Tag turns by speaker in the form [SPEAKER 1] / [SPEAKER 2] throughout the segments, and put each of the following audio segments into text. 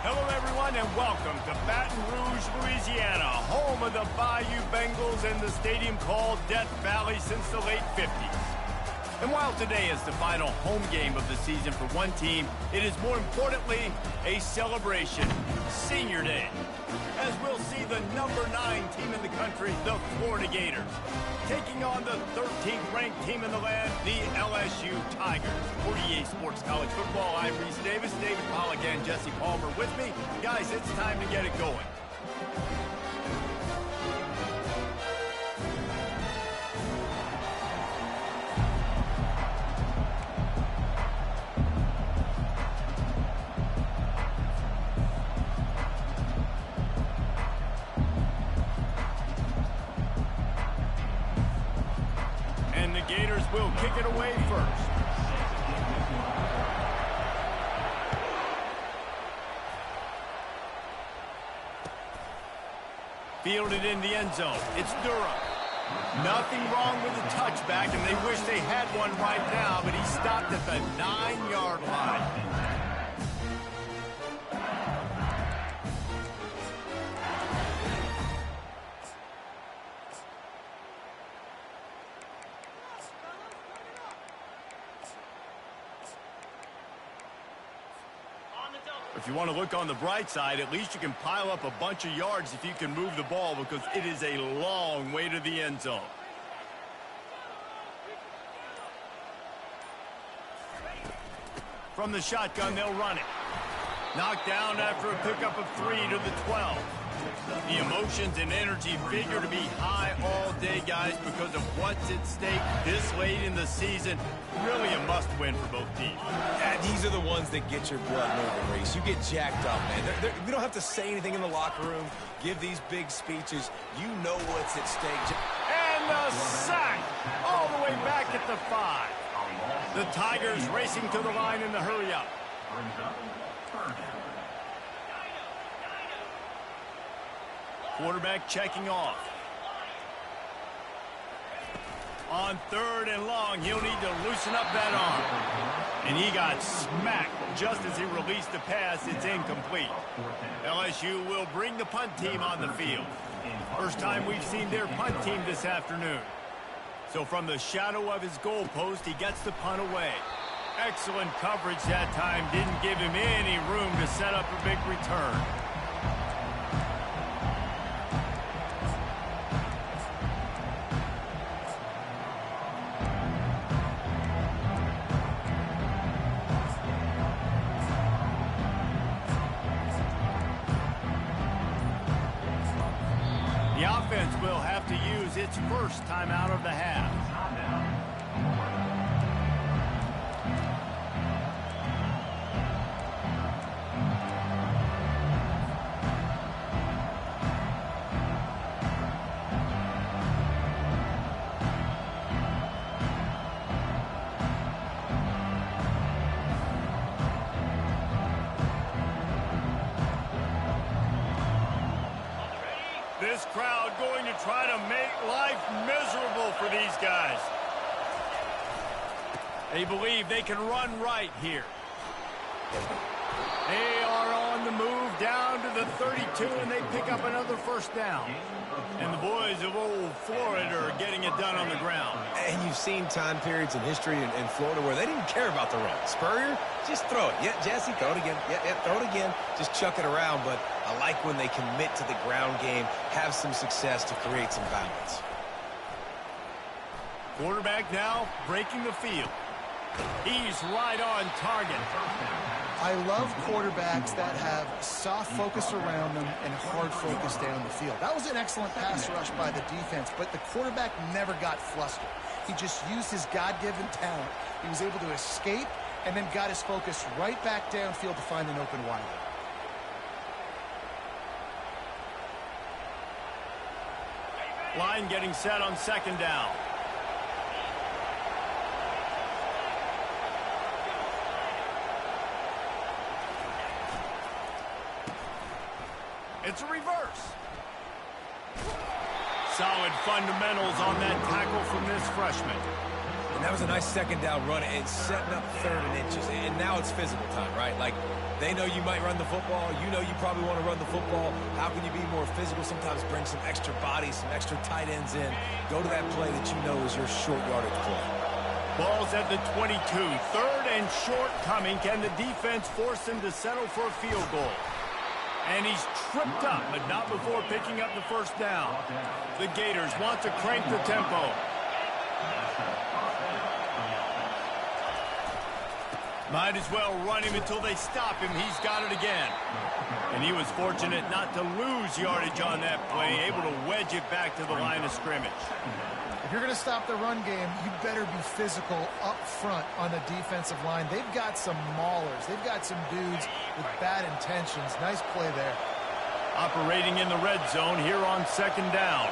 [SPEAKER 1] Hello, everyone, and welcome to Baton Rouge, Louisiana, home of the Bayou Bengals and the stadium called Death Valley since the late 50s. And while today is the final home game of the season for one team, it is more importantly a celebration, Senior Day, as we'll see the number 9 team in the country, the Florida Gators, taking on the 13th ranked team in the land, the LSU Tigers. For EA Sports College Football, I'm Reese Davis, David Pollack, and Jesse Palmer with me. Guys, it's time to get it going. And the Gators will kick it away first. Fielded in the end zone. It's Durham. Nothing wrong with the touchback, and they wish they had one right now, but he stopped at the 9-yard line. If you want to look on the bright side, at least you can pile up a bunch of yards if you can move the ball, because it is a long way to the end zone. From the shotgun, they'll run it. Knocked down after a pickup of 3 to the 12. The emotions and energy figure to be high all day, guys, because of what's at stake this late in the season. Really a must-win for both teams.
[SPEAKER 2] Yeah, these are the ones that get your blood moving, Reese. You get jacked up, man. We don't have to say anything in the locker room, give these big speeches. You know what's at stake.
[SPEAKER 1] And the sack all the way back at the 5. The Tigers racing to the line in the hurry-up. Quarterback checking off. On 3rd and long, he'll need to loosen up that arm. And he got smacked just as he released the pass. It's incomplete. LSU will bring the punt team on the field. First time we've seen their punt team this afternoon. So from the shadow of his goalpost, he gets the punt away. Excellent coverage that time. Didn't give him any room to set up a big return. The offense will have to use its first timeout of the half. This crowd going to try to make life miserable for these guys. They believe they can run right here. They are on the move down to the 32, and they pick up another first down. And the boys of old Florida are getting it done on the ground.
[SPEAKER 2] And you've seen time periods in history in Florida where they didn't care about the run. Spurrier, just throw it. Yeah, Jesse, throw it again. Yeah, throw it again. Just chuck it around. But I like when they commit to the ground game, have some success to create some balance.
[SPEAKER 1] Quarterback now breaking the field. He's right on target.
[SPEAKER 3] I love quarterbacks that have soft focus around them and hard focus down the field. That was an excellent pass rush by the defense, but the quarterback never got flustered. He just used his God-given talent. He was able to escape and then got his focus right back downfield to find an open wide.
[SPEAKER 1] Line getting set on 2nd down. It's a reverse. Solid fundamentals on that tackle from this freshman.
[SPEAKER 2] And that was a nice 2nd down run and setting up 3rd and inches. And now it's physical time, right? Like, They know you might run the football. You know you probably want to run the football. How can you be more physical? Sometimes bring some extra bodies, some extra tight ends in. Go to that play that you know is your short yardage play.
[SPEAKER 1] Ball's at the 22. Third and short coming. Can the defense force him to settle for a field goal? And he's tripped up, but not before picking up the first down. The Gators want to crank the tempo. Might as well run him until they stop him. He's got it again. And he was fortunate not to lose yardage on that play, able to wedge it back to the line of scrimmage.
[SPEAKER 3] If you're going to stop the run game, you better be physical up front on the defensive line. They've got some maulers. They've got some dudes with bad intentions. Nice play there.
[SPEAKER 1] Operating in the red zone here on second down.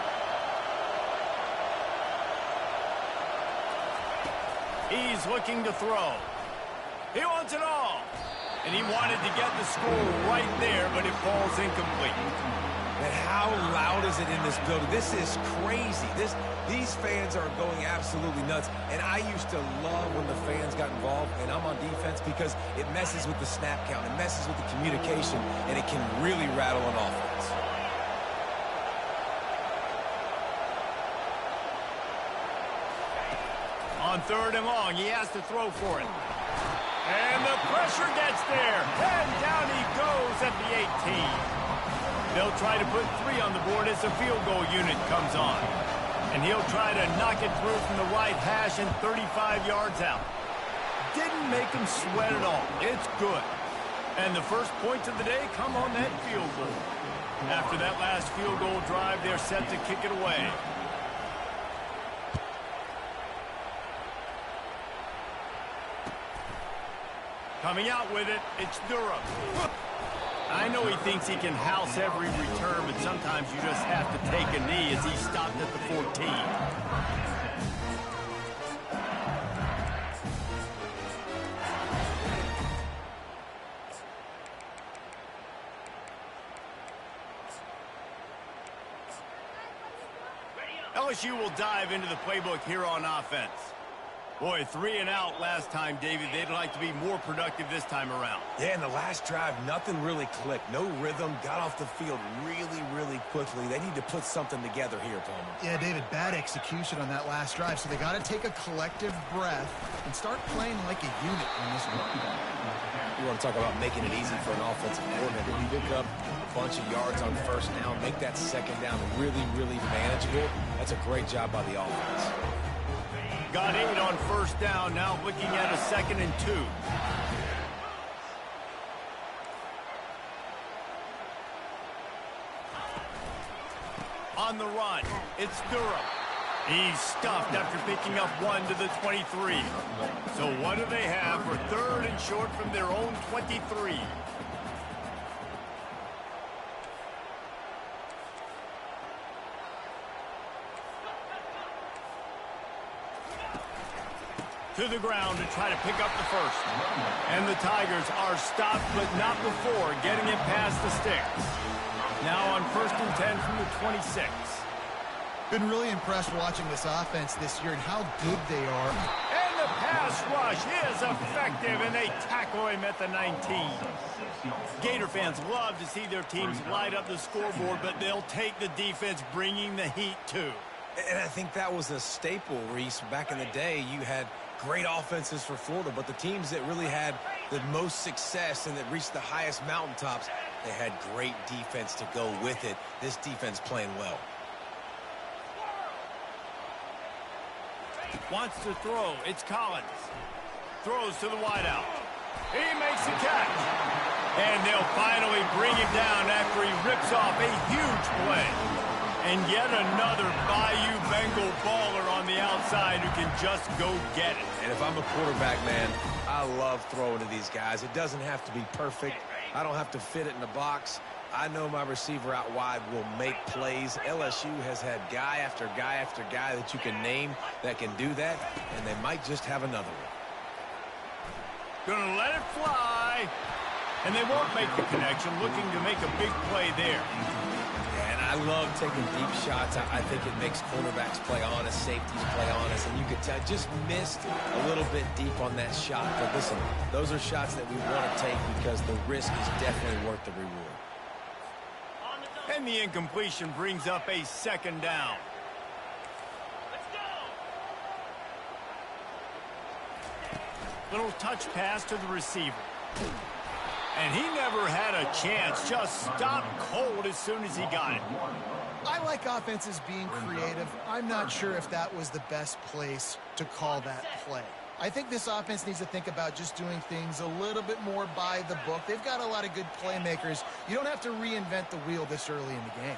[SPEAKER 1] He's looking to throw. He wants it all. And he wanted to get the score right there, but it falls incomplete.
[SPEAKER 2] And how loud is it in this building? This is crazy. These fans are going absolutely nuts. And I used to love when the fans got involved, and I'm on defense, because it messes with the snap count. It messes with the communication, and it can really rattle an offense.
[SPEAKER 1] On third and long, he has to throw for it. And the pressure gets there. And down he goes at the 18. They'll try to put 3 on the board as the field goal unit comes on. And he'll try to knock it through from the right hash and 35 yards out. Didn't make him sweat at all. It's good. And the first points of the day come on that field goal. After that last field goal drive, they're set to kick it away. Coming out with it, it's Durham. I know he thinks he can house every return, but sometimes you just have to take a knee as he stopped at the 14. LSU will dive into the playbook here on offense. Boy, 3 and out last time, David. They'd like to be more productive this time around.
[SPEAKER 2] Yeah, in the last drive, nothing really clicked. No rhythm, got off the field really, really quickly. They need to put something together here, Palmer.
[SPEAKER 3] Yeah, David, bad execution on that last drive, so they got to take a collective breath and start playing like a unit on this one.
[SPEAKER 2] You want to talk about making it easy for an offensive coordinator. You pick up a bunch of yards on first down, make that second down really, really manageable. That's a great job by the offense.
[SPEAKER 1] Got 8 on first down, now looking at a 2nd and 2. On the run, it's Durham. He's stuffed after picking up 1 to the 23. So what do they have for 3rd and short from their own 23? To the ground to try to pick up the first. And the Tigers are stopped, but not before getting it past the sticks. Now on 1st and 10 from the 26.
[SPEAKER 3] Been really impressed watching this offense this year and how good they are.
[SPEAKER 1] And the pass rush is effective, and they tackle him at the 19. Gator fans love to see their teams light up the scoreboard, but they'll take the defense bringing the heat too.
[SPEAKER 2] And I think that was a staple, Reese. Back in the day, you had great offenses for Florida, but the teams that really had the most success and that reached the highest mountaintops, they had great defense to go with it. This defense playing well.
[SPEAKER 1] Wants to throw. It's Collins. Throws to the wideout. He makes the catch. And they'll finally bring him down after he rips off a huge play. And yet another Bayou Bengal baller on the outside who can just go get it.
[SPEAKER 2] And if I'm a quarterback, man, I love throwing to these guys. It doesn't have to be perfect. I don't have to fit it in the box. I know my receiver out wide will make plays. LSU has had guy after guy after guy that you can name that can do that, and they might just have another one.
[SPEAKER 1] Gonna let it fly. And they won't make the connection, looking to make a big play there.
[SPEAKER 2] And I love taking deep shots. I think it makes cornerbacks play honest, safeties play honest, and you could tell just missed a little bit deep on that shot. But listen, those are shots that we want to take because the risk is definitely worth the reward.
[SPEAKER 1] And the incompletion brings up a second down. Little touch pass to the receiver. And he never had a chance. Just stopped cold as soon as he got it.
[SPEAKER 3] I like offenses being creative. I'm not sure if that was the best place to call that play. I think this offense needs to think about just doing things a little bit more by the book. They've got a lot of good playmakers. You don't have to reinvent the wheel this early in the game.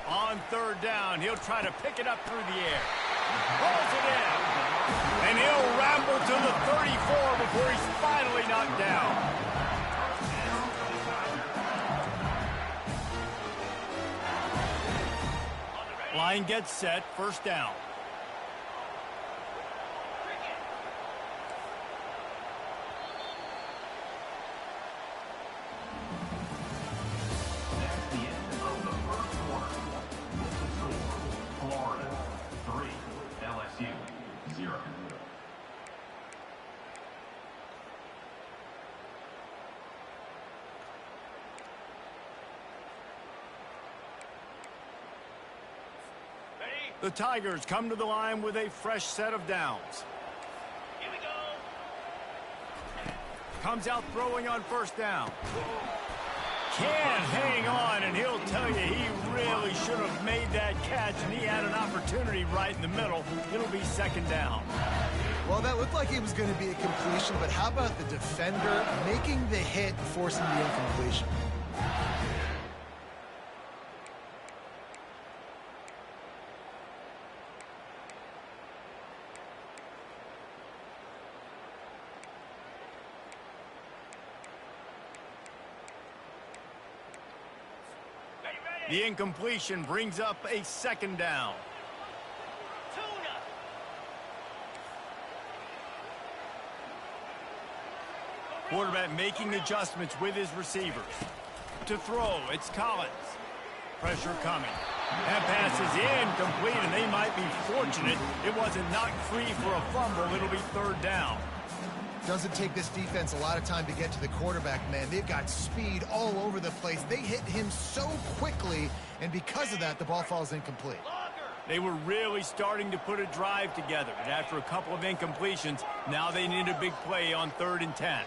[SPEAKER 1] On third down, he'll try to pick it up through the air. Pulls it in. And he'll ramble to the 34 before he's finally knocked down. Line gets set, first down. The Tigers come to the line with a fresh set of downs. Here we go. Comes out throwing on first down. Can't hang on, and he'll tell you he really should have made that catch, and he had an opportunity right in the middle. It'll be second down.
[SPEAKER 3] Well, that looked like it was going to be a completion, but how about the defender making the hit, forcing the incompletion?
[SPEAKER 1] The incompletion brings up a second down. Quarterback making adjustments with his receivers. To throw, it's Collins. Pressure coming. That pass is incomplete, and they might be fortunate it wasn't knocked free for a fumble. It'll be third down.
[SPEAKER 3] Doesn't take this defense a lot of time to get to the quarterback, man. They've got speed all over the place. They hit him so quickly, and because of that, the ball falls incomplete.
[SPEAKER 1] They were really starting to put a drive together, and after a couple of incompletions, now they need a big play on 3rd and 10.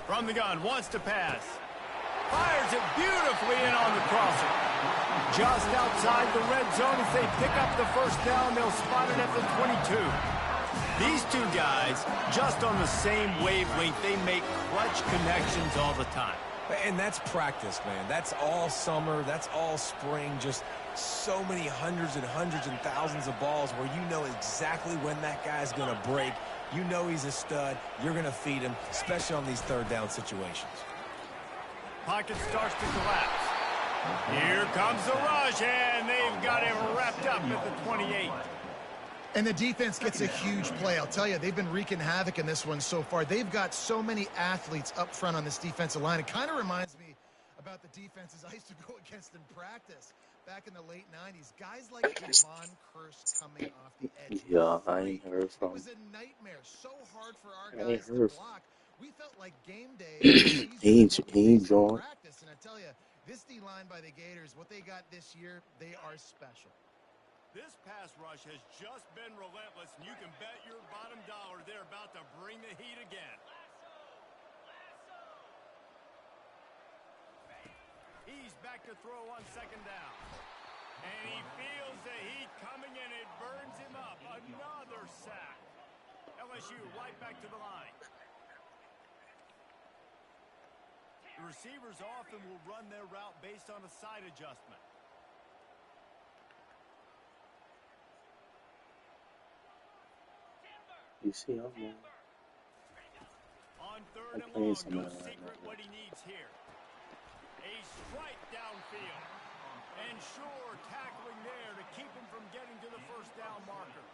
[SPEAKER 1] From the gun, wants to pass. Fires it beautifully in on the crosser. Just outside the red zone as they pick up the first down. They'll spot it at the 22. These two guys, just on the same wavelength, they make clutch connections all the time.
[SPEAKER 2] And that's practice, man. That's all summer. That's all spring. Just so many hundreds and thousands of balls where you know exactly when that guy's going to break. You know he's a stud. You're going to feed him, especially on these third down situations.
[SPEAKER 1] Pocket starts to collapse. Here comes the rush, and they've got him wrapped up at the 28.
[SPEAKER 3] And the defense gets a huge play. I'll tell you, they've been wreaking havoc in this one so far. They've got so many athletes up front on this defensive line. It kind of reminds me about the defenses I used to go against in practice back in the late 90s. Guys like Devon Kearse coming off the edge.
[SPEAKER 4] Yeah, I ain't heard from.
[SPEAKER 3] It was a nightmare. So hard for our guys to block. We felt like game day.
[SPEAKER 4] he joined.
[SPEAKER 3] Practice, and I tell you, this D-line by the Gators, what they got this year, they are special.
[SPEAKER 1] This pass rush has just been relentless, and you can bet your bottom dollar they're about to bring the heat again. He's back to throw on second down. And he feels the heat coming, and it burns him up. Another sack. LSU right back to the line. The receivers often will run their route based on a side adjustment.
[SPEAKER 4] You see, I'm
[SPEAKER 1] on 3rd and long, no secret what he needs here. A strike downfield. And sure, tackling there to keep him from getting to the first down marker.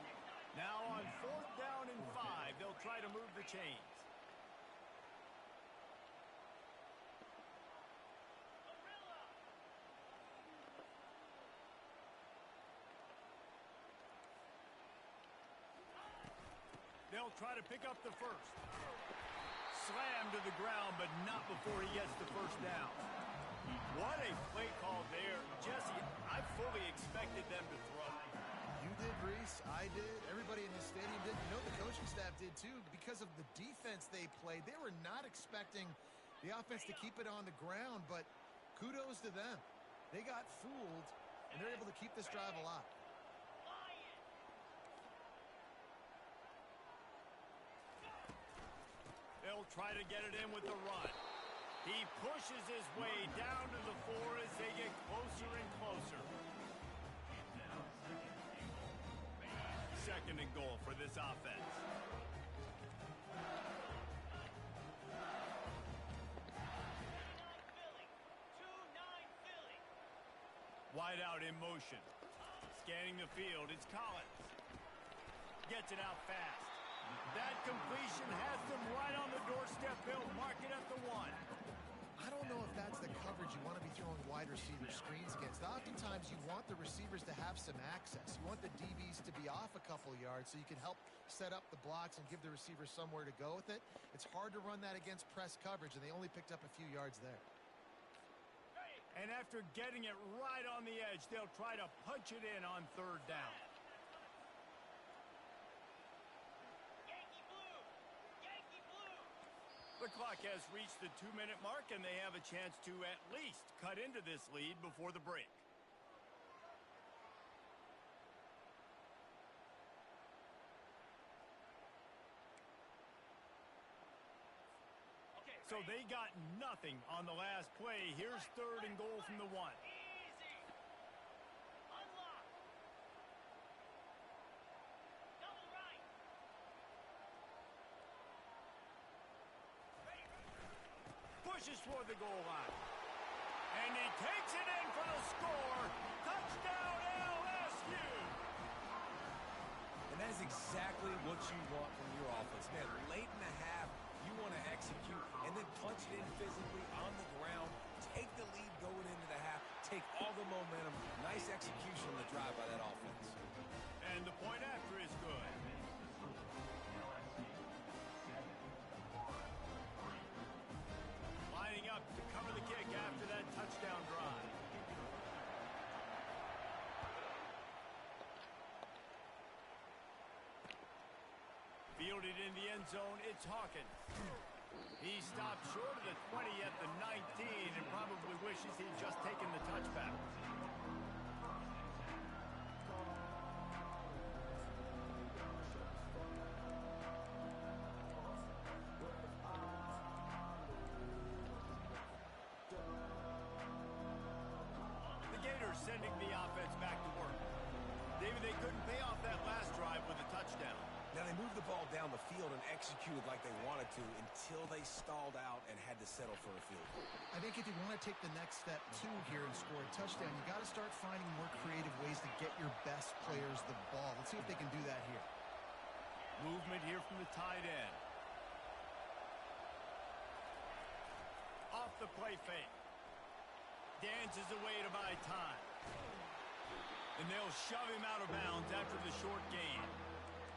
[SPEAKER 1] Now on 4th down and 5, they'll try to move the chains. They'll try to pick up the first. Slammed to the ground, but not before he gets the first down. What a play call there. Jesse, I fully expected them to throw.
[SPEAKER 3] You did, Reese. I did. Everybody in the stadium did. You know, the coaching staff did, too. Because of the defense they played, they were not expecting the offense to keep it on the ground, but kudos to them. They got fooled, and they're able to keep this drive alive.
[SPEAKER 1] They'll try to get it in with the run. He pushes his way down to the 4 as they get closer and closer. Second and goal for this offense. Wide out in motion. Scanning the field, it's Collins. Gets it out fast. That completion has them right on the doorstep. They'll mark it at the 1.
[SPEAKER 3] I don't know if that's the coverage you want to be throwing wide receiver screens against. Oftentimes, you want the receivers to have some access. You want the DBs to be off a couple yards so you can help set up the blocks and give the receivers somewhere to go with it. It's hard to run that against press coverage, and they only picked up a few yards there.
[SPEAKER 1] And after getting it right on the edge, they'll try to punch it in on third down. The clock has reached the 2-minute mark, and they have a chance to at least cut into this lead before the break. So they got nothing on the last play. Here's third and goal from the 1. Pushes toward the goal line. And he takes it in for the score. Touchdown, LSU!
[SPEAKER 2] And that is exactly what you want from your offense. Man, late in the half, you want to execute and then punch it in physically on the ground. Take the lead going into the half. Take all the momentum. Nice execution on the drive by that offense.
[SPEAKER 1] And the point after is good. Lining up to cover the kick after that touchdown drive. Fielded in the end zone, it's Hawkins. He stopped short of the 20 at the 19 and probably wishes he'd just taken the touchback. Sending the offense back to work. David, they couldn't pay off that last drive with a touchdown.
[SPEAKER 2] Now, they moved the ball down the field and executed like they wanted to until they stalled out and had to settle for a field goal.
[SPEAKER 3] I think if you want to take the next step, too, here and score a touchdown, you got to start finding more creative ways to get your best players the ball. Let's see if they can do that here.
[SPEAKER 1] Movement here from the tight end. Off the play fake. Dances away to buy time. And they'll shove him out of bounds after the short gain.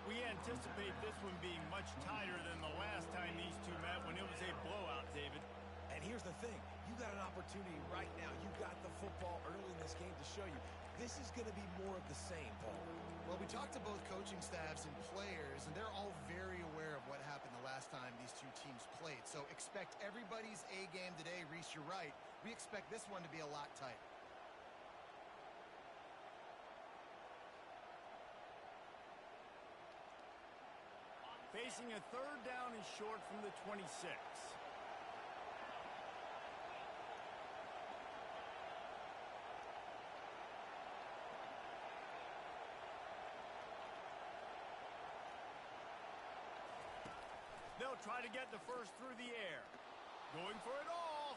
[SPEAKER 1] We anticipate this one being much tighter than the last time these two met when it was a blowout, David.
[SPEAKER 2] And here's the thing. You got an opportunity right now. You got the football early in this game to show you. This is going to be more of the same, Paul.
[SPEAKER 3] Well, we talked to both coaching staffs and players, and they're all very aware of what happened the last time these two teams played. So expect everybody's A game today. Reese, you're right. We expect this one to be a lot tighter.
[SPEAKER 1] Facing a third down and short from the 26. They'll try to get the first through the air. Going for it all.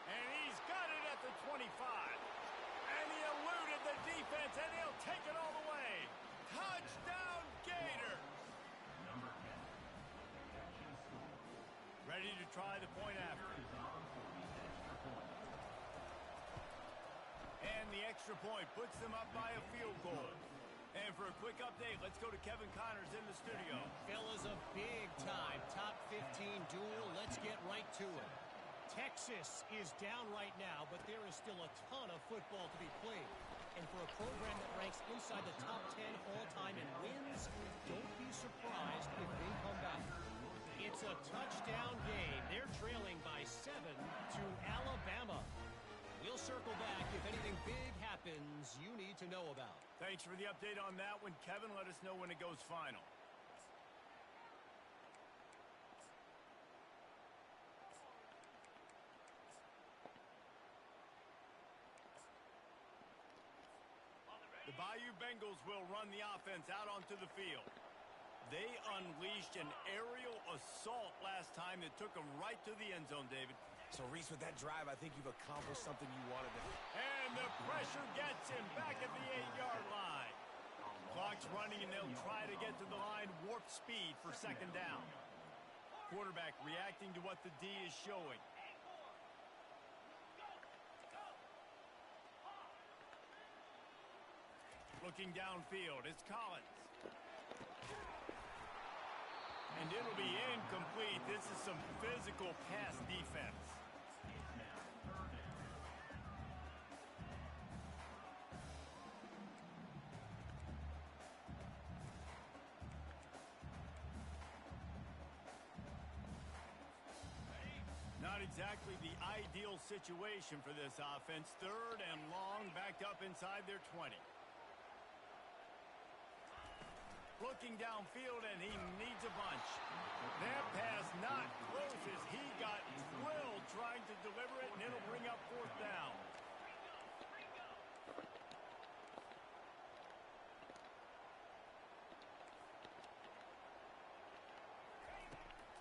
[SPEAKER 1] And he's got it at the 25. And he eluded the defense, and he'll take it all the way. Touchdown, Gators! Ready to try the point after. And the extra point puts them up by a field goal. And for a quick update, let's go to Kevin Connors in the studio.
[SPEAKER 5] Fellas, a big-time top 15 duel. Let's get right to it. Texas is down right now, but there is still a ton of football to be played. And for a program that ranks inside the top 10 all-time in wins, don't be surprised if they come back. It's a touchdown game. They're trailing by 7 to Alabama. We'll circle back if anything big happens you need to know about.
[SPEAKER 1] Thanks for the update on that one, Kevin. Let us know when it goes final. The Bayou Bengals will run the offense out onto the field. They unleashed an aerial assault last time that took them right to the end zone, David.
[SPEAKER 2] So, Reese, with that drive, I think you've accomplished something you wanted to.
[SPEAKER 1] And the pressure gets him back at the 8-yard line. Clock's running, and they'll try to get to the line warp speed for second down. Quarterback reacting to what the D is showing. Looking downfield, it's Collins. And it'll be incomplete. This is some physical pass defense. Not exactly the ideal situation for this offense. 3rd and long, backed up inside their 20. Looking downfield, and he needs a bunch. That pass not close as he got drilled trying to deliver it, and it'll bring up 4th down.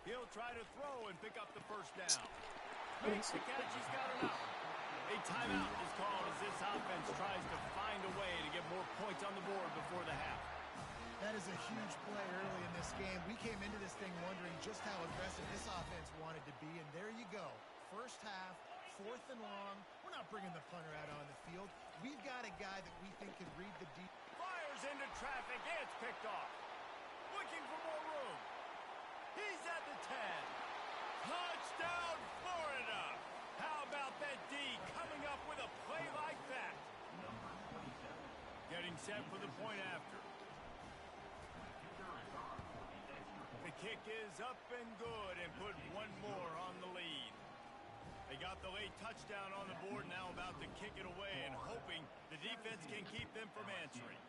[SPEAKER 1] He'll try to throw and pick up the first down. Makes the catch, he's got enough. A timeout is called as this offense tries to find a way to get more points on the board before the half.
[SPEAKER 3] That is a huge play early in this game. We came into this thing wondering just how aggressive this offense wanted to be, and there you go. First half, 4th and long. We're not bringing the punter out on the field. We've got a guy that we think can read the deep.
[SPEAKER 1] Fires into traffic, and it's picked off. Looking for more room. He's at the 10. Touchdown, Florida. How about that D coming up with a play like that? Getting set for the point after. The kick is up and good and put one more on the lead. They got the late touchdown on the board, now about to kick it away and hoping the defense can keep them from answering.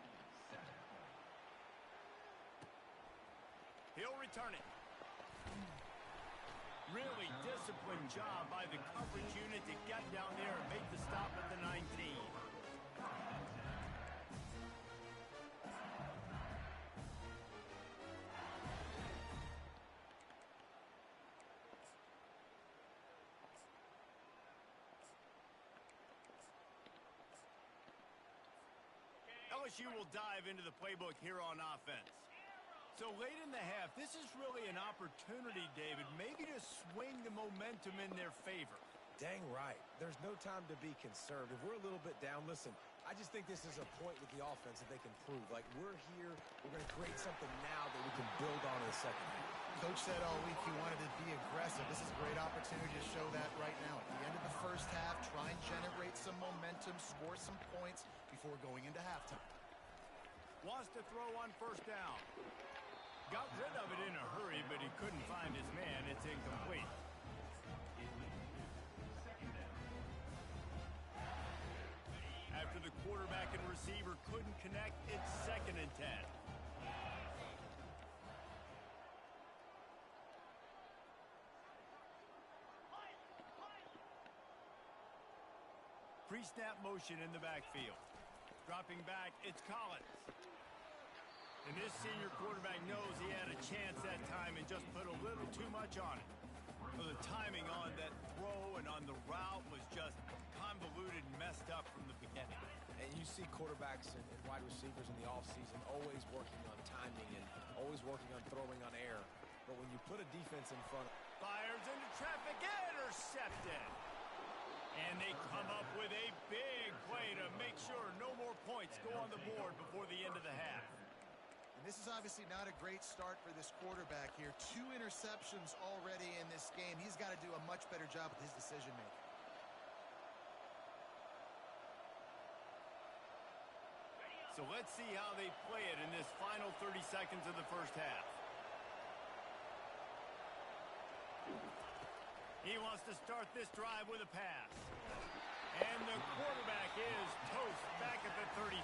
[SPEAKER 1] He'll return it. Really disciplined job by the coverage unit to get down there and make the stop at the 19. LSU will dive into the playbook here on offense. So late in the half, this is really an opportunity, David, maybe to swing the momentum in their favor.
[SPEAKER 2] Dang right. There's no time to be conservative. We're a little bit down. Listen, I just think this is a point with the offense that they can prove. Like, we're here, we're going to create something now that we can build on in the second half.
[SPEAKER 3] Coach said all week he wanted to be aggressive. This is a great opportunity to show that right now. At the end of the first half, try and generate some momentum, score some points before going into halftime.
[SPEAKER 1] Wants to throw on first down. Got rid of it in a hurry, but he couldn't find his man. It's incomplete. After the quarterback and receiver couldn't connect, it's 2nd and 10. Pre-snap motion in the backfield. Dropping back, it's Collins. And this senior quarterback knows he had a chance that time and just put a little too much on it. So the timing on that throw and on the route was just convoluted and messed up from the beginning.
[SPEAKER 2] And you see quarterbacks and wide receivers in the offseason always working on timing and always working on throwing on air. But when you put a defense in front...
[SPEAKER 1] Fires into traffic, intercepted. And they come up with a big play to make sure no more points go on the board before the end of the half.
[SPEAKER 3] And this is obviously not a great start for this quarterback here. 2 interceptions already in this game. He's got to do a much better job with his decision-making.
[SPEAKER 1] So let's see how they play it in this final 30 seconds of the first half. He wants to start this drive with a pass. And the quarterback is toast back at the 35.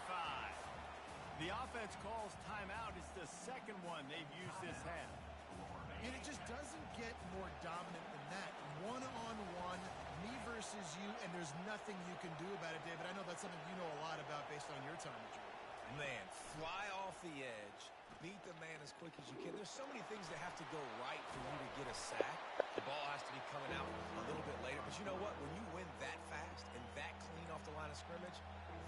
[SPEAKER 1] The offense calls timeout. It's the second one they've used this half.
[SPEAKER 3] And it just doesn't get more dominant than that. One-on-one, me versus you, and there's nothing you can do about it, David. I know that's something you know a lot about based on your time with Jordan.
[SPEAKER 2] Man, fly off the edge, beat the man as quick as you can. There's so many things that have to go right for you to get a sack. The ball has to be coming out a little bit later. But you know what? When you win that fast and that clean off the line of scrimmage,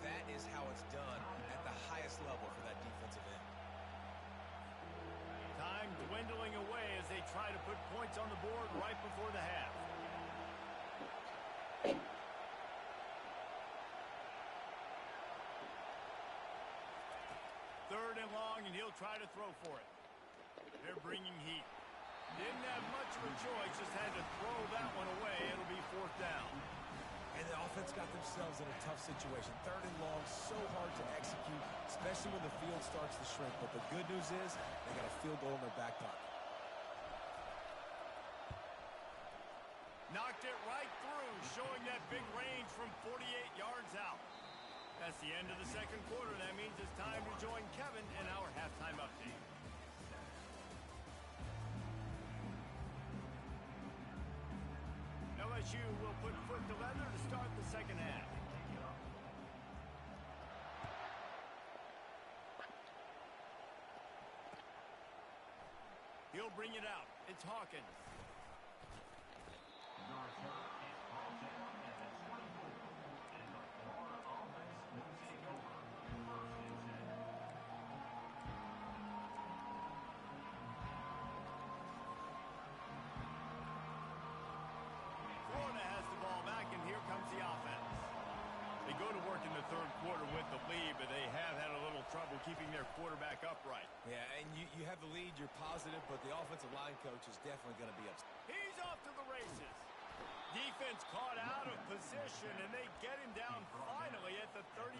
[SPEAKER 2] that is how it's done at the highest level for that defensive end.
[SPEAKER 1] Time dwindling away as they try to put points on the board right before the half. Third and long, and he'll try to throw for it. They're bringing heat. Didn't have much of a choice, just had to throw that one away. It'll be 4th down.
[SPEAKER 2] And the offense got themselves in a tough situation. 3rd and long, so hard to execute, especially when the field starts to shrink. But the good news is they got a field goal in their back pocket.
[SPEAKER 1] Knocked it right through, showing that big range from 48 yards out. That's the end of the second quarter. That means it's time to join Kevin in our halftime update. LSU will put foot to leather to start the second half. He'll bring it out. It's Hawkins. Florida has the ball back, and here comes the offense. They go to work in the third quarter with the lead, but they have had a little trouble keeping their quarterback upright.
[SPEAKER 2] Yeah, and you have the lead, you're positive, but the offensive line coach is definitely going to be upset.
[SPEAKER 1] He's off to the races. Defense caught out of position, and they get him down finally at the 38.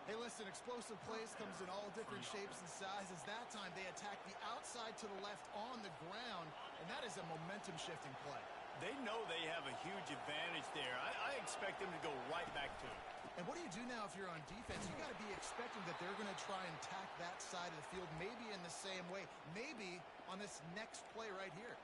[SPEAKER 3] Hey, listen, explosive plays comes in all different shapes and sizes. That time they attack the outside to the left on the ground, and that is a momentum-shifting play.
[SPEAKER 1] They know they have a huge advantage there. I expect them to go right back to it.
[SPEAKER 3] And what do you do now if you're on defense? You got to be expecting that they're going to try and attack that side of the field, maybe in the same way, maybe on this next play right here.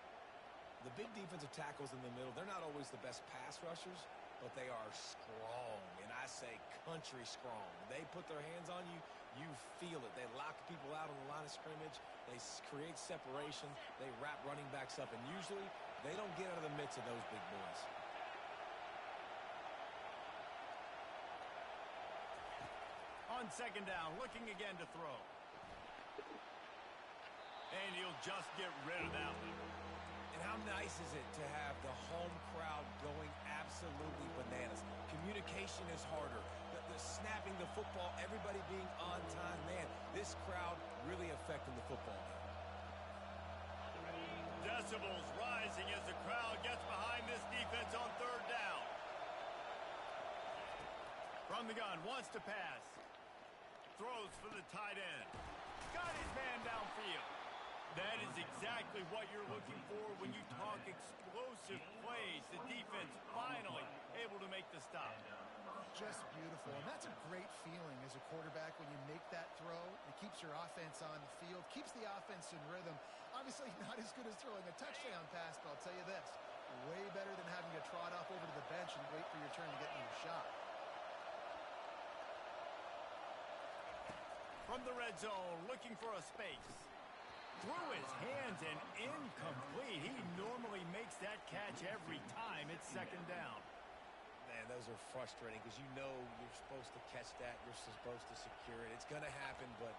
[SPEAKER 2] The big defensive tackles in the middle, they're not always the best pass rushers, but they are strong, and I say country strong. They put their hands on you, you feel it. They lock people out on the line of scrimmage. They create separation. They wrap running backs up, and usually they don't get out of the midst of those big boys.
[SPEAKER 1] On second down, looking again to throw. And he'll just get rid of that one.
[SPEAKER 2] And how nice is it to have the home crowd going absolutely bananas? Communication is harder. The snapping the football, everybody being on time. Man, this crowd really affecting the football game.
[SPEAKER 1] Decibels rising as the crowd gets behind this defense on third down. From the gun, wants to pass. Throws for the tight end. Got his man downfield. That is exactly what you're looking for when you talk explosive plays. The defense finally able to make the stop.
[SPEAKER 3] Just beautiful. And that's a great feeling as a quarterback when you make that throw. It keeps your offense on the field, keeps the offense in rhythm. Obviously not as good as throwing a touchdown pass, but I'll tell you this, way better than having to trot off over to the bench and wait for your turn to get another shot.
[SPEAKER 1] From the red zone, looking for a space. Through his hands and incomplete. He normally makes that catch every time. It's second down.
[SPEAKER 2] Man, those are frustrating because you know you're supposed to catch that. You're supposed to secure it. It's going to happen, but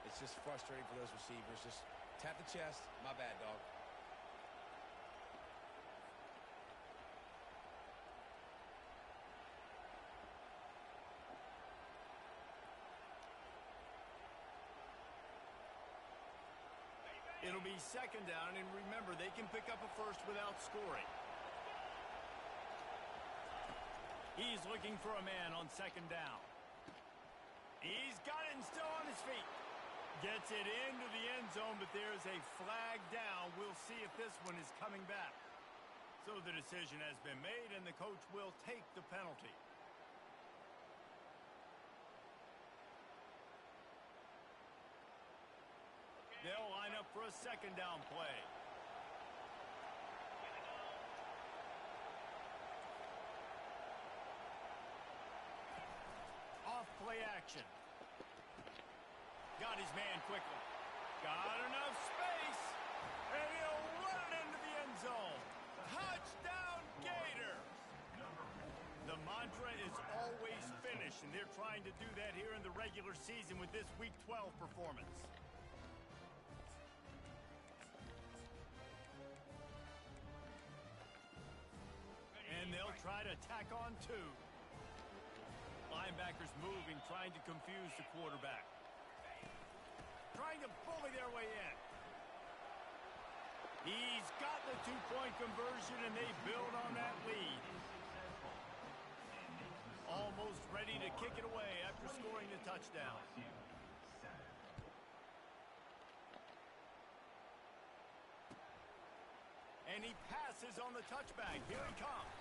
[SPEAKER 2] it's just frustrating for those receivers. Just tap the chest. My bad, dog.
[SPEAKER 1] It'll be second down, and remember, they can pick up a first without scoring. He's looking for a man on second down. He's got it and still on his feet. Gets it into the end zone, but there's a flag down. We'll see if this one is coming back. So the decision has been made, and the coach will take the penalty. They'll line up for a second down play. Off play action. Got his man quickly. Got enough space. And he'll run it into the end zone. Touchdown, Gator. The mantra is always finish, and they're trying to do that here in the regular season with this Week 12 performance. And they'll try to tack on two. Linebackers moving, trying to confuse the quarterback. Trying to bully their way in. He's got the two-point conversion, and they build on that lead. Almost ready to kick it away after scoring the touchdown. And he passes on the touchback. Here he comes.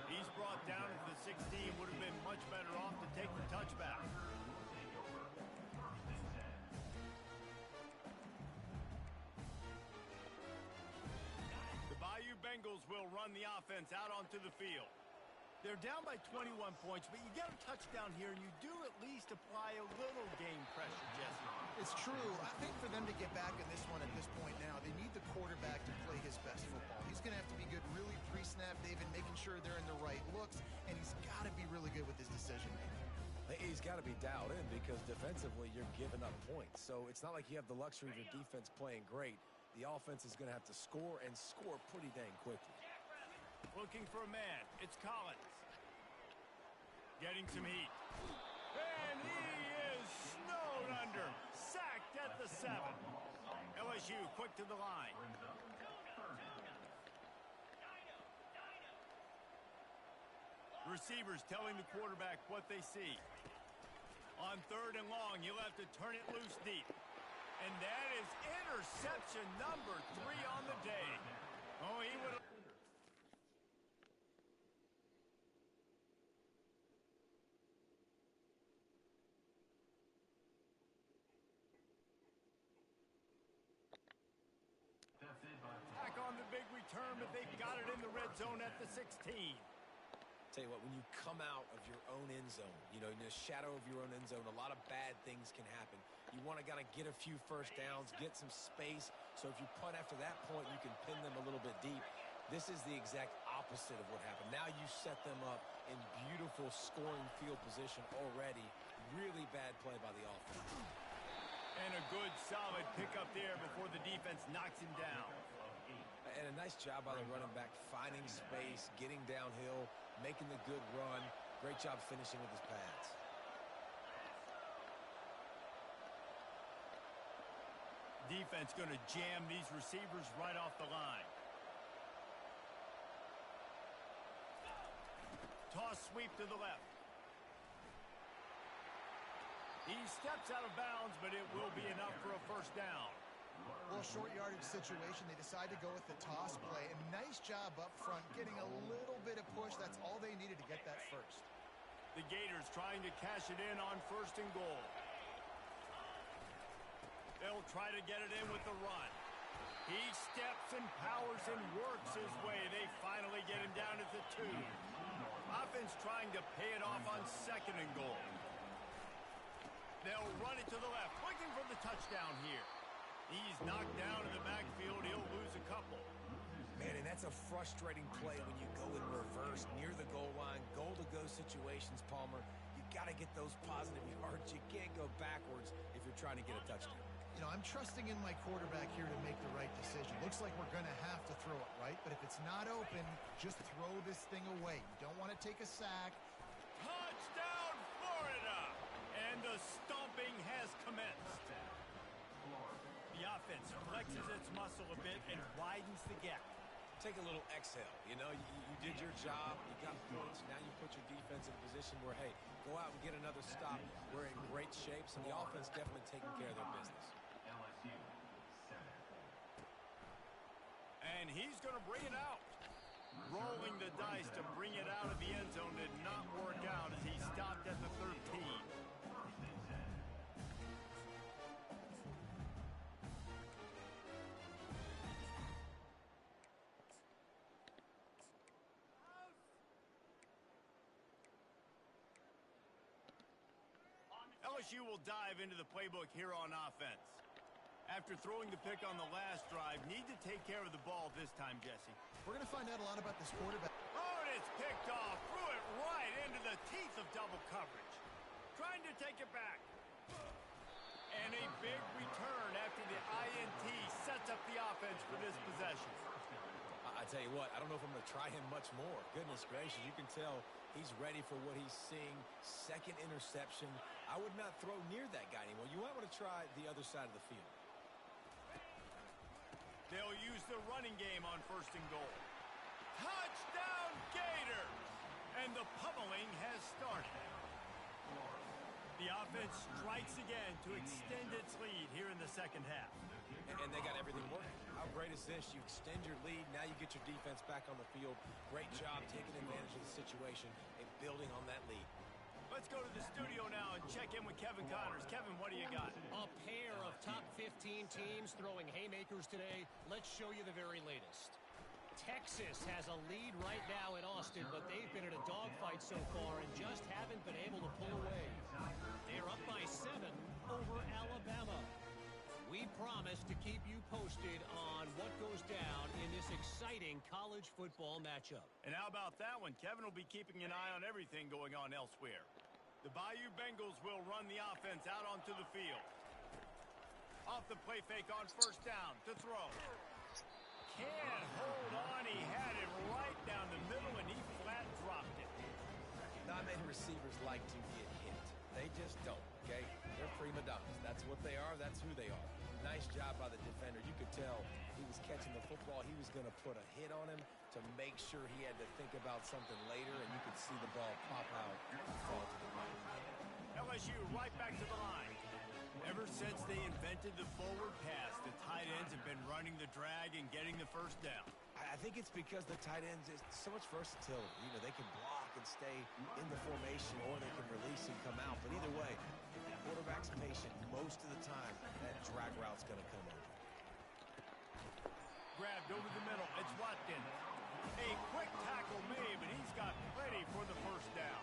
[SPEAKER 1] He's brought down at the 16. Would have been much better off to take the touchback. The Bayou Bengals will run the offense out onto the field. They're down by 21 points, but you get a touchdown here, and you do at least apply a little game pressure, Jesse.
[SPEAKER 3] It's true. I think for them to get back in this one at this point now, they need the quarterback to play his best football. He's going to have to be good really pre-snap, David, making sure they're in the right looks, and he's got to be really good with his decision-making.
[SPEAKER 2] He's got to be dialed in because defensively you're giving up points. So it's not like you have the luxury of your defense playing great. The offense is going to have to score and score pretty dang quickly.
[SPEAKER 1] Looking for a man. It's Collins. Getting some heat. And he is snowed under. Sacked at the 7. LSU quick to the line. Receivers telling the quarterback what they see. On 3rd and long, he'll have to turn it loose deep. And that is interception number 3 on the day. Oh, he would have... Back on the big return, but they got it in the red zone at the 16.
[SPEAKER 2] Tell you what, when you come out of your own end zone, in the shadow of your own end zone, a lot of bad things can happen. You want to kind of get a few first downs, get some space, so if you punt after that point, you can pin them a little bit deep. This is the exact opposite of what happened. Now you set them up in beautiful scoring field position already. Really bad play by the offense.
[SPEAKER 1] And a good, solid pickup there before the defense knocks him down.
[SPEAKER 2] And a nice job by the running back, finding space, getting downhill, making the good run. Great job finishing with his pads.
[SPEAKER 1] Defense going to jam these receivers right off the line. Toss sweep to the left. He steps out of bounds, but it will be enough for a first down.
[SPEAKER 3] Well, short yardage situation, they decide to go with the toss play. And nice job up front, getting a little bit of push. That's all they needed to get that first.
[SPEAKER 1] The Gators trying to cash it in on 1st and goal. They'll try to get it in with the run. He steps and powers and works his way. They finally get him down at the 2. Offense trying to pay it off on 2nd and goal. They'll run it to the left, looking for the touchdown here. He's knocked down in the backfield. He'll lose a couple.
[SPEAKER 2] Man, and that's a frustrating play when you go in reverse near the goal line, goal-to-go situations, Palmer. You got to get those positive yards. You can't go backwards if you're trying to get a touchdown.
[SPEAKER 3] I'm trusting in my quarterback here to make the right decision. Looks like we're going to have to throw it, right? But if it's not open, just throw this thing away. You don't want to take a sack.
[SPEAKER 1] Touchdown, Florida! And the stomping has commenced. The offense flexes flexes its muscle a bit and widens the gap.
[SPEAKER 2] Take a little exhale. You know, you did your job. You got points. Now you put your defense in a position where, hey, go out and get another stop. We're in great shape, so the offense definitely taking care of their business.
[SPEAKER 1] And he's going to bring it out. Rolling the dice to bring it out of the end zone did not work out as he stopped at the 13. LSU will dive into the playbook here on offense. After throwing the pick on the last drive, need to take care of the ball this time, Jesse.
[SPEAKER 3] We're going to find out a lot about this quarterback.
[SPEAKER 1] Oh, and it's picked off. Threw it right into the teeth of double coverage. Trying to take it back. And a big return after the INT sets up the offense for this possession.
[SPEAKER 2] I tell you what, I don't know if I'm going to try him much more. Goodness gracious, you can tell he's ready for what he's seeing. Second interception. I would not throw near that guy anymore. You might want to try the other side of the field.
[SPEAKER 1] They'll use the running game on 1st and goal. Touchdown, Gators! And the pummeling has started. The offense strikes again to extend its lead here in the second half.
[SPEAKER 2] And they got everything working. How great is this? You extend your lead. Now you get your defense back on the field. Great job taking advantage of the situation and building on that lead.
[SPEAKER 1] Let's go to the studio now and check in with Kevin Connors. Kevin, what do you got?
[SPEAKER 5] A pair of top 15 teams throwing haymakers today. Let's show you the very latest. Texas has a lead right now in Austin, but they've been in a dogfight so far and just haven't been able to pull away. They're up by 7 over Alabama. We promise to keep you posted on what goes down in this exciting college football matchup.
[SPEAKER 1] And how about that one? Kevin will be keeping an eye on everything going on elsewhere. The Bayou Bengals will run the offense out onto the field. Off the play fake on 1st down to throw. Can't hold on. He had it right down the middle, and he flat dropped it.
[SPEAKER 2] Not many receivers like to get hit. They just don't, okay? They're prima donnas. That's what they are. That's who they are. Nice job by the defender. You could tell he was catching the football. He was going to put a hit on him to make sure he had to think about something later, and you could see the ball pop out and fall to the ground.
[SPEAKER 1] LSU right back to the line. Ever since they invented the forward pass, the tight ends have been running the drag and getting the 1st down.
[SPEAKER 2] I think it's because the tight ends is so much versatility. You know, they can block and stay in the formation, or they can release and come out. But either way, the quarterback's patient most of the time. That drag route's going to come over.
[SPEAKER 1] Grabbed over the middle. It's Watkins. A quick tackle made, but he's got plenty for the 1st down.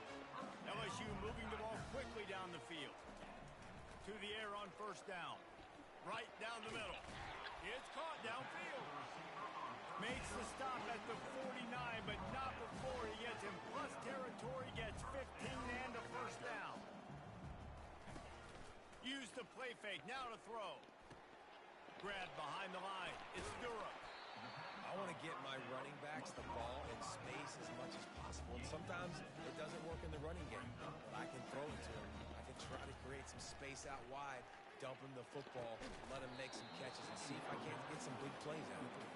[SPEAKER 1] LSU moving the ball quickly down the field. To the air on 1st down. Right down the middle. It's caught downfield. Makes the stop at the 49, but not before he gets in plus territory, gets 15 and a 1st down. Use the play fake, now to throw. Grabbed behind the line, it's Durham.
[SPEAKER 2] I want to get my running backs the ball in space as much as possible. And sometimes it doesn't work in the running game, but I can throw it to him. I can try to create some space out wide, dump him the football, let him make some catches, and see if I can't get some big plays out of him.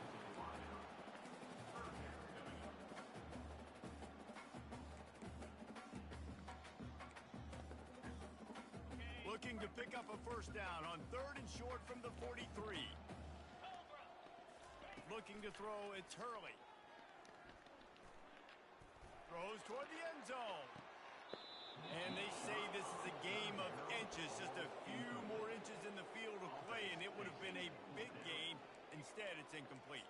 [SPEAKER 1] Looking to pick up a 1st down on 3rd and short from the 43. Looking to throw, it's Hurley. Throws toward the end zone. And they say this is a game of inches, just a few more inches in the field of play, and it would have been a big gain. Instead, it's incomplete.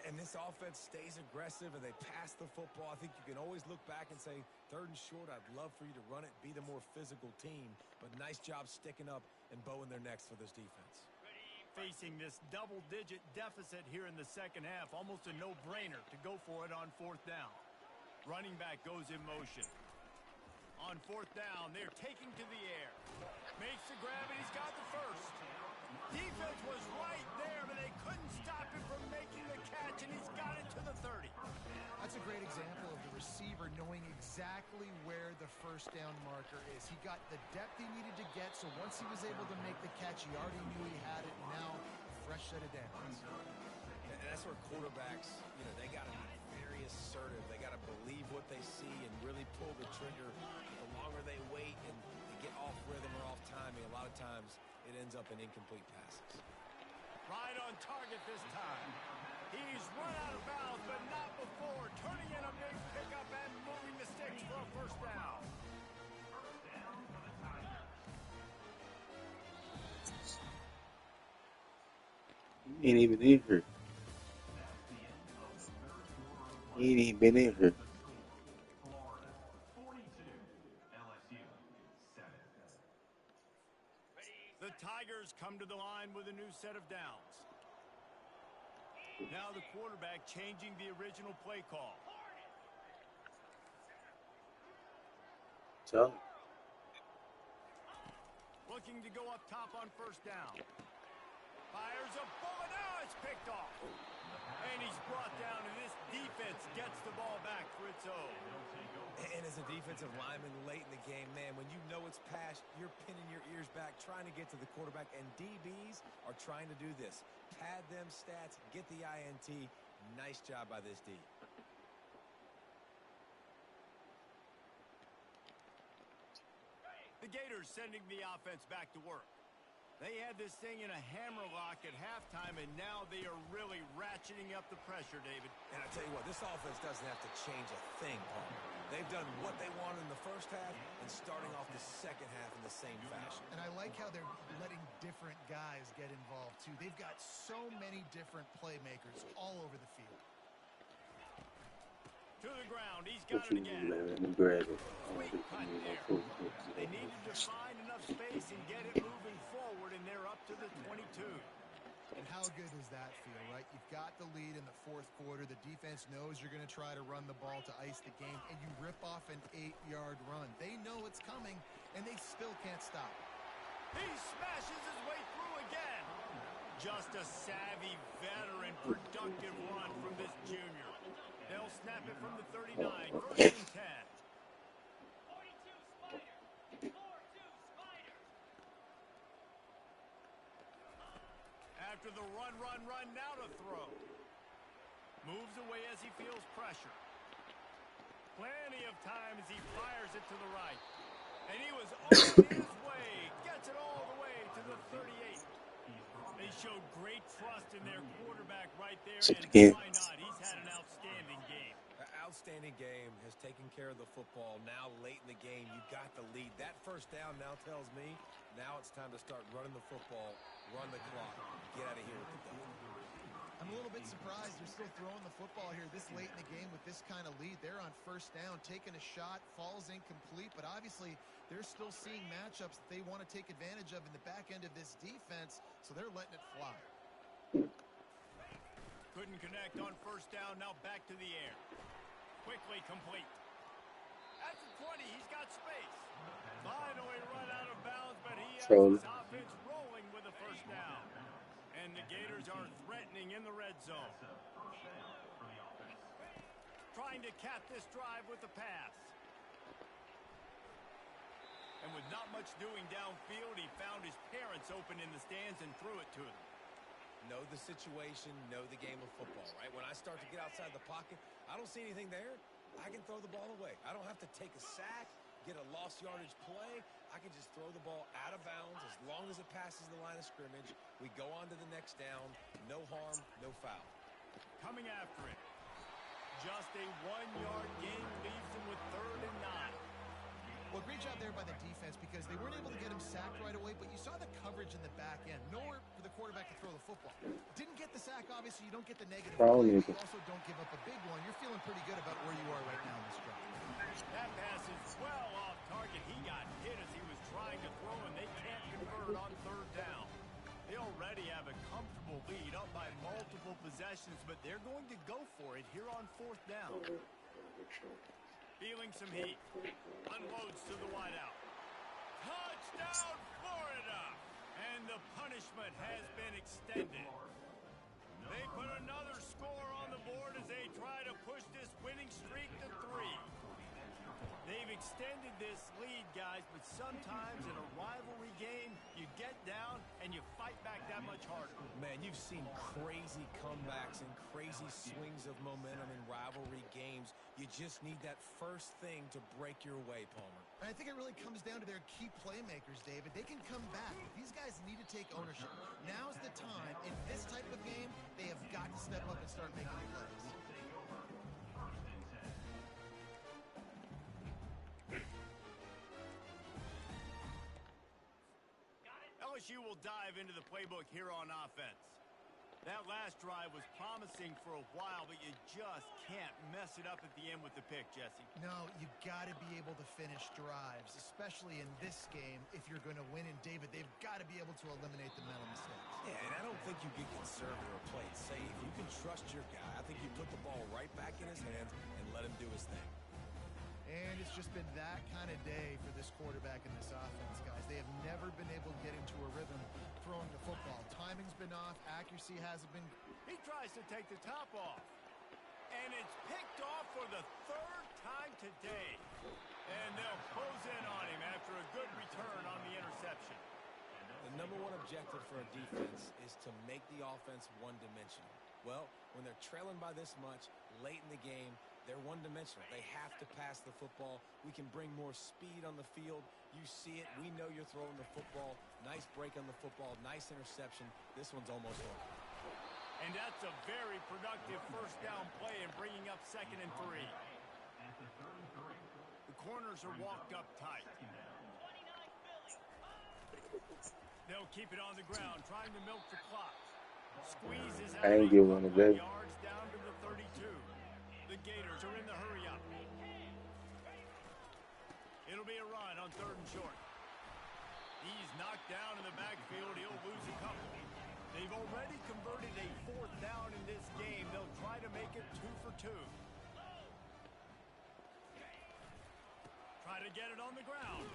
[SPEAKER 2] And this offense stays aggressive, and they pass the football. I think you can always look back and say, 3rd and short, I'd love for you to run it, be the more physical team. But nice job sticking up and bowing their necks for this defense.
[SPEAKER 1] Facing this double-digit deficit here in the second half, almost a no-brainer to go for it on 4th down. Running back goes in motion. On 4th down, they're taking to the air. Makes the grab, and he's got the 1st. Defense was right there, but they couldn't stop him from making the catch, and he's got it to the 30.
[SPEAKER 3] That's a great example of the receiver knowing exactly where the 1st down marker is. He got the depth he needed to get, so once he was able to make the catch, he already knew he had it. Now fresh set of downs.
[SPEAKER 2] And that's where quarterbacks, they got to be very assertive. They got to believe what they see and really pull the trigger. The longer they wait and they get off rhythm or off timing, a lot of times it ends up in incomplete passes.
[SPEAKER 1] Right on target this time. He's run out of bounds, but not before. Turning in a big pickup and moving the sticks for a first down.
[SPEAKER 4] He ain't even in here. He ain't even been in here.
[SPEAKER 1] The Tigers come to the line with a new set of downs. Now the quarterback changing the original play call.
[SPEAKER 4] So,
[SPEAKER 1] Looking to go up top on first down. Fires a bullet. Now it's picked off. And he's brought down, and this defense gets the ball back for its own.
[SPEAKER 2] And as a defensive lineman late in the game, man, when you know it's past, you're pinning your ears back, trying to get to the quarterback, and DBs are trying to do this. Pad them stats, get the INT. Nice job by this D.
[SPEAKER 1] The Gators sending the offense back to work. They had this thing in a hammerlock at halftime, and now they are really ratcheting up the pressure, David.
[SPEAKER 2] And I tell you what, this offense doesn't have to change a thing, Paul. They've done what they wanted in the first half and starting off the second half in the same fashion.
[SPEAKER 3] And I like how they're letting different guys get involved, too. They've got so many different playmakers all over the field.
[SPEAKER 1] To the ground. He's got it again.
[SPEAKER 4] let me grab it.
[SPEAKER 1] Quick cut there. They needed to find enough space and get it moving forward, and they're up to the 22.
[SPEAKER 3] And how good does that feel, right? You've got the lead in the fourth quarter. The defense knows you're going to try to run the ball to ice the game, and you rip off an 8-yard run. They know it's coming, and they still can't stop it.
[SPEAKER 1] He smashes his way through again. Just a savvy, veteran, productive run from this junior. They'll snap it from the 39. First and 10. After the run, now to throw. Moves away as he feels pressure. Plenty of time as he fires it to the right. And he was on his way. Gets it all the way to the 38. They showed great trust in their quarterback right there, and why not? He's had an outstanding game.
[SPEAKER 2] An outstanding game, has taken care of the football. Now late in the game, you got the lead. That first down now tells me now it's time to start running the football, run the clock, get out of here with the dub.
[SPEAKER 3] I'm a little bit surprised they're still throwing the football here this late in the game with this kind of lead. They're on first down, taking a shot, falls incomplete, but obviously they're still seeing matchups that they want to take advantage of in the back end of this defense, so they're letting it fly.
[SPEAKER 1] Couldn't connect on first down, now back to the air. Quickly complete. At the 20, he's got space. Finally run out of bounds, but he has his offense rolling with a first down. And the Gators are threatening in the red zone. Trying to cap this drive with the pass. And with not much doing downfield, he found his parents open in the stands and threw it to them.
[SPEAKER 2] Know the situation, know the game of football, right? When I start to get outside the pocket, I don't see anything there. I can throw the ball away. I don't have to take a sack, get a lost yardage play. I can just throw the ball out of bounds as long as it passes the line of scrimmage. We go on to the next down. No harm, no foul.
[SPEAKER 1] Coming after it. Just a 1-yard gain leaves him with 3rd and 9.
[SPEAKER 3] Well, great job there by the defense because they weren't able to get him sacked right away, but you saw the coverage in the back end. Nowhere for the quarterback to throw the football. Didn't get the sack, obviously. You don't get the negative play. You also don't give up a big one. You're feeling pretty good about where you are right now in this drive.
[SPEAKER 1] That pass is well off target. He got hit as he was trying to throw, and they can't convert on 3rd down. They already have a comfortable lead up by multiple possessions, but they're going to go for it here on 4th down. Feeling some heat. Unloads to the wideout. Touchdown, Florida! And the punishment has been extended. They put another score on the board as they try to push this winning streak to 3. They've extended this lead, guys, but sometimes in a rivalry game, you get down and you fight back that much harder.
[SPEAKER 2] Man, you've seen crazy comebacks and crazy swings of momentum in rivalry games. You just need that first thing to break your way, Palmer.
[SPEAKER 3] And I think it really comes down to their key playmakers, David. They can come back. These guys need to take ownership. Now's the time. In this type of game, they have got to step up and start making plays.
[SPEAKER 1] LSU will dive into the playbook here on offense. That last drive was promising for a while, but you just can't mess it up at the end with the pick, Jesse.
[SPEAKER 3] No, you got to be able to finish drives, especially in this game. If you're going to win, and David, they've got to be able to eliminate the mental mistakes.
[SPEAKER 2] Yeah, and I don't think you get conservative or play it safe. You can trust your guy. I think you put the ball right back in his hands and let him do his thing.
[SPEAKER 3] And it's just been that kind of day for this quarterback and this offense, guys. They have never been able to get into a rhythm throwing the football. Timing's been off. Accuracy hasn't been.
[SPEAKER 1] He tries to take the top off. And it's picked off for the third time today. And they'll close in on him after a good return on the interception.
[SPEAKER 2] The number one objective for a defense is to make the offense one-dimensional. Well, when they're trailing by this much late in the game, they're one-dimensional. They have to pass the football. We can bring more speed on the field. You see it. We know you're throwing the football. Nice break on the football. Nice interception. This one's almost over.
[SPEAKER 1] And that's a very productive first down play in bringing up 2nd and 3. The corners are walked up tight. They'll keep it on the ground, trying to milk the clock. Squeezes out
[SPEAKER 4] I ain't get one today.
[SPEAKER 1] yards down to the 32. The Gators are in the hurry-up. It'll be a run on 3rd and short. He's knocked down in the backfield. He'll lose a couple. They've already converted a 4th down in this game. They'll try to make it 2 for 2. Try to get it on the ground.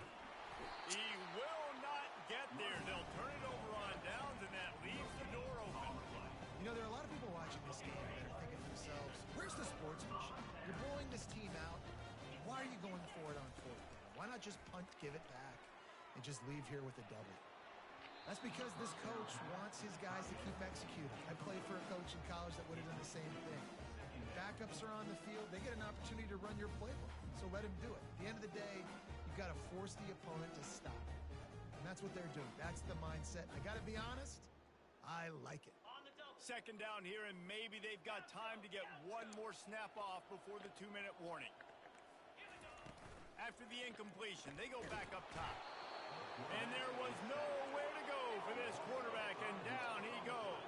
[SPEAKER 1] He will not get there. They'll turn it over on downs, and that leaves the door open.
[SPEAKER 3] You know, there are a lot of people watching this game that are thinking to themselves, where's the sportsmanship? You're blowing this team out. Why are you going for it on 4th down? Why not just punt, give it back, and just leave here with a double? That's because this coach wants his guys to keep executing. I played for a coach in college that would have done the same thing. When backups are on the field, they get an opportunity to run your playbook, so let him do it. At the end of the day, you've got to force the opponent to stop. And that's what they're doing. That's the mindset. I got to be honest, I like it.
[SPEAKER 1] 2nd down here, and maybe they've got time to get one more snap off before the 2-minute warning. After the incompletion, they go back up top. And there was nowhere to go for this quarterback, and down he goes.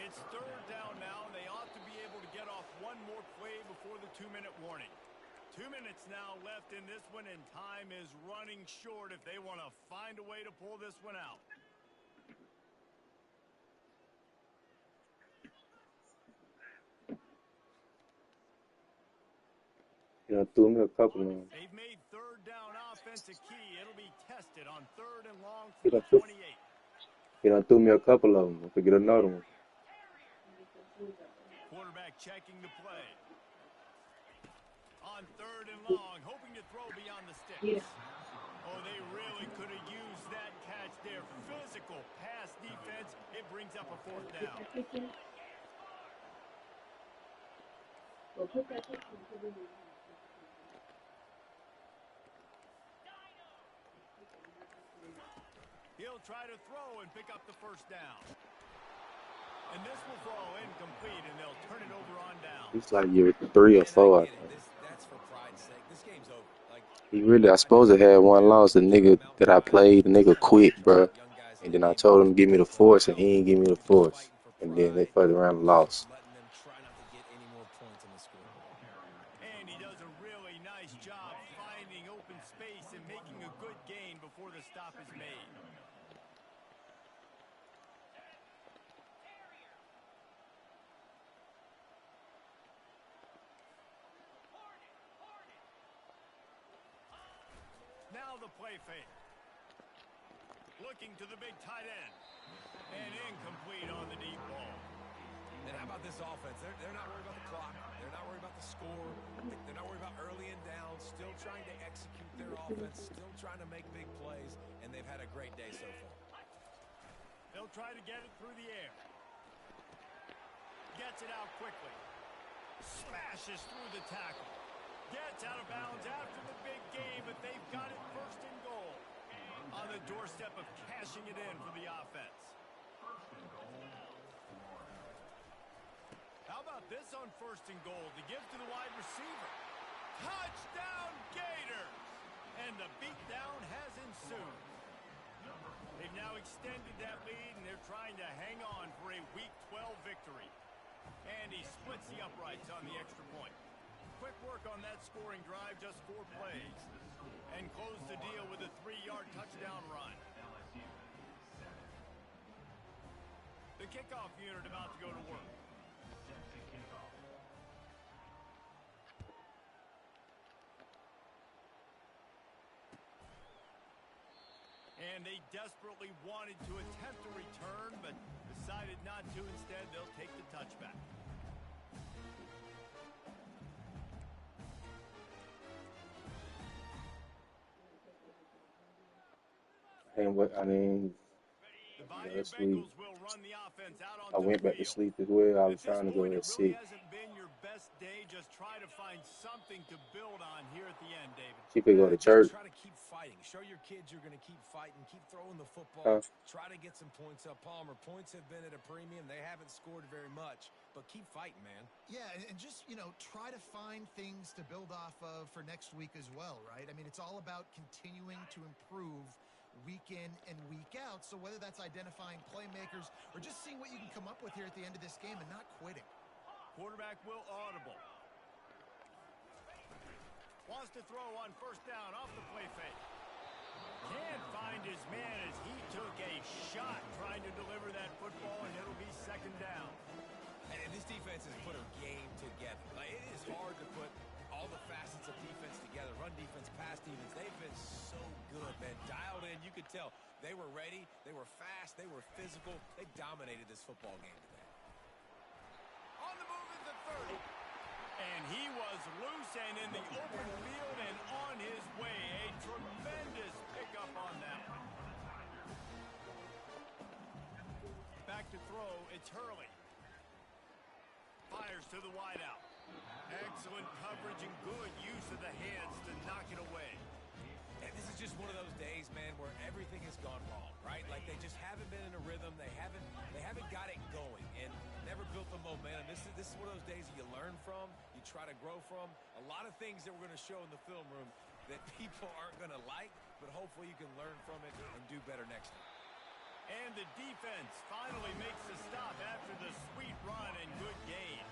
[SPEAKER 1] It's 3rd down now, and they ought to be able to get off one more play before the 2-minute warning. 2 minutes now left in this one, and time is running short if they want to find a way to pull this one out.
[SPEAKER 4] You know, threw me a couple of them.
[SPEAKER 1] They've made 3rd down offense a key. It'll be tested on 3rd and long
[SPEAKER 4] You
[SPEAKER 1] from
[SPEAKER 4] know,
[SPEAKER 1] the 28.
[SPEAKER 4] you know, threw me a couple of them. I could get another one.
[SPEAKER 1] Quarterback checking the play. On 3rd and long, hoping to throw beyond the sticks. Oh, they really could have used that catch there. Physical pass defense. It brings up a 4th down. He'll try to throw and pick up the 1st down. And this will fall incomplete, and they'll turn it over on down.
[SPEAKER 4] It's like year 3 or 4. I think.
[SPEAKER 2] That's for pride's sake. This game's over. Like,
[SPEAKER 4] He really, I suppose I had one loss. The nigga that I played, the nigga quit, bro. And then I told him to give me the force, and he ain't give me the force. And then they further around and lost.
[SPEAKER 2] letting them try not to get any more points on the scoreboard.
[SPEAKER 1] And he does a really nice job finding open space and making a good gain before the stop is made. Now the play fake. Looking to the big tight end. And incomplete on the deep ball.
[SPEAKER 2] And how about this offense? They're not worried about the clock. They're not worried about the score. They're not worried about early and down. Still trying to execute their offense. Still trying to make big plays. And they've had a great day so far.
[SPEAKER 1] They'll try to get it through the air. Gets it out quickly. Smashes through the tackle. Gets out of bounds after the big game, but they've got it first and goal. On the doorstep of cashing it in for the offense. How about this on first and goal to give to the wide receiver? Touchdown Gators! And the beatdown has ensued. They've now extended that lead, and they're trying to hang on for a Week 12 victory. And he splits the uprights on the extra point. Quick work on that scoring drive, just 4 plays. And close the deal with a 3-yard touchdown run. The kickoff unit about to go to work. And they desperately wanted to attempt a return, but decided not to. Instead, they'll take the touchback. The Bayou
[SPEAKER 4] Last week,
[SPEAKER 1] Bengals will run the offense out
[SPEAKER 4] I
[SPEAKER 1] onto
[SPEAKER 4] went
[SPEAKER 1] the
[SPEAKER 4] back to
[SPEAKER 1] field.
[SPEAKER 4] sleep as well. I
[SPEAKER 1] At
[SPEAKER 4] was
[SPEAKER 1] this
[SPEAKER 4] trying to go
[SPEAKER 1] point,
[SPEAKER 4] at
[SPEAKER 1] it really
[SPEAKER 4] 6.
[SPEAKER 1] hasn't been your best day. Just try to find something to build on here at the end, David.
[SPEAKER 4] She could go to
[SPEAKER 2] Just
[SPEAKER 4] church.
[SPEAKER 2] try to keep fighting. Show your kids you're going to keep fighting. Keep throwing the football.
[SPEAKER 4] Huh?
[SPEAKER 2] Try to get some points up. Palmer, points have been at a premium. They haven't scored very much, but keep fighting, man.
[SPEAKER 3] Yeah, and just, try to find things to build off of for next week as well, right? I mean, it's all about continuing to improve week in and week out. So whether that's identifying playmakers or just seeing what you can come up with here at the end of this game and not quitting.
[SPEAKER 1] Quarterback will audible. Wants to throw on first down off the play fake. Can't find his man as he took a shot trying to deliver that football, and it'll be second down.
[SPEAKER 2] And this defense has put a game together. Like, it is hard to put all the facets of defense together. Run defense, pass defense. They've been so good, man. Dialed in. You could tell they were ready. They were fast. They were physical. They dominated this football game today.
[SPEAKER 1] On the move at the 30. And he was loose and in the open field and on his way. A tremendous pickup on that. Back to throw. It's Hurley. Fires to the wideout. Excellent coverage and good use of the hands to knock it away.
[SPEAKER 2] And this is just one of those days, man, where everything has gone wrong, right? Like, they just haven't been in a rhythm. They haven't got it going and never built the momentum. This is one of those days that you learn from, you try to grow from. A lot of things that we're going to show in the film room that people aren't going to like, but hopefully you can learn from it and do better next time.
[SPEAKER 1] And the defense finally makes the stop after the sweet run and good gain.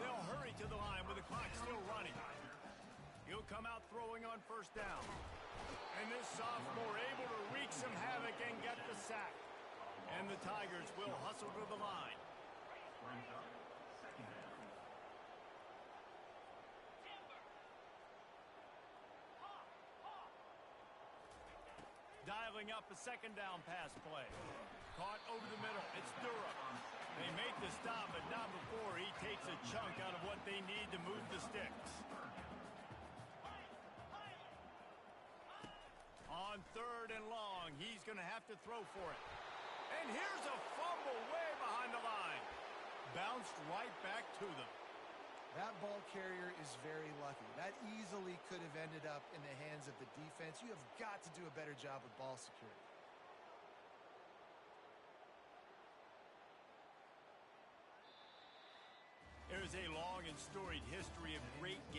[SPEAKER 1] They'll hurry to the line with the clock still running. He'll come out throwing on first down. And this sophomore able to wreak some havoc and get the sack. And the Tigers will hustle to the line. Dialing up a second down pass play. Caught over the middle. It's Durham. They make the stop, but not before he takes a chunk out of what they need to move the sticks. On third and long, he's going to have to throw for it. And here's a fumble way behind the line. Bounced right back to them.
[SPEAKER 3] That ball carrier is very lucky. That easily could have ended up in the hands of the defense. You have got to do a better job with ball security.
[SPEAKER 1] There is a long and storied history of great games.